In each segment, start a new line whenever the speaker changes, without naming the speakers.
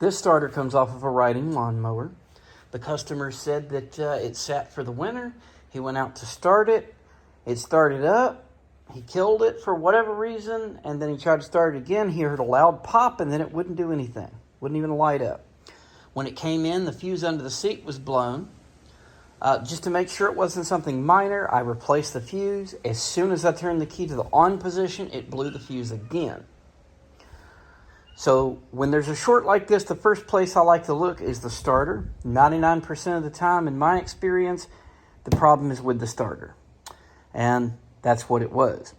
This starter comes off of a riding lawnmower. The customer said that it sat for the winter. He went out to start it. It started up. He killed it for whatever reason, and then he tried to start it again. He heard a loud pop, and then it wouldn't do anything. Wouldn't even light up. When it came in, the fuse under the seat was blown. Just to make sure it wasn't something minor, I replaced the fuse. As soon as I turned the key to the on position, it blew the fuse again. So when there's a short like this, the first place I like to look is the starter. 99% of the time, in my experience, the problem is with the starter. And that's what it was.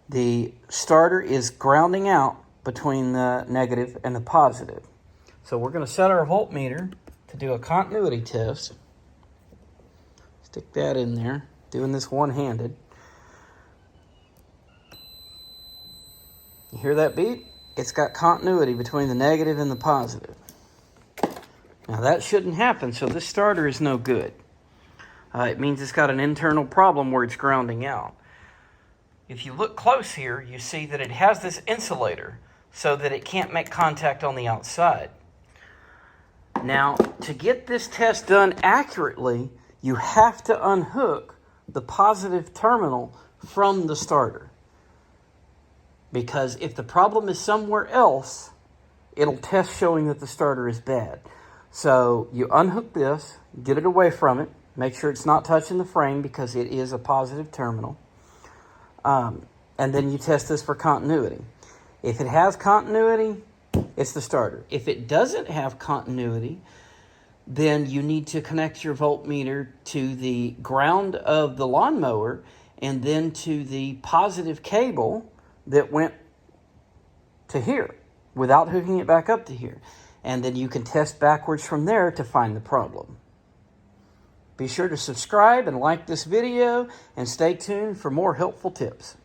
The starter is grounding out between the negative and the positive. So we're going to set our voltmeter to do a continuity test. Stick that in there, doing this one-handed. You hear that beep? It's got continuity between the negative and the positive. Now that shouldn't happen, so this starter is no good. It means it's got an internal problem where it's grounding out. If you look close here, you see that it has this insulator so that it can't make contact on the outside. Now, to get this test done accurately, you have to unhook the positive terminal from the starter. Because if the problem is somewhere else, it'll test showing that the starter is bad. So you unhook this, get it away from it, make sure it's not touching the frame because it is a positive terminal. And then you test this for continuity. If it has continuity, it's the starter. If it doesn't have continuity, then you need to connect your voltmeter to the ground of the lawnmower and then to the positive cable that went to here without hooking it back up to here. And then you can test backwards from there to find the problem. Be sure to subscribe and like this video and stay tuned for more helpful tips.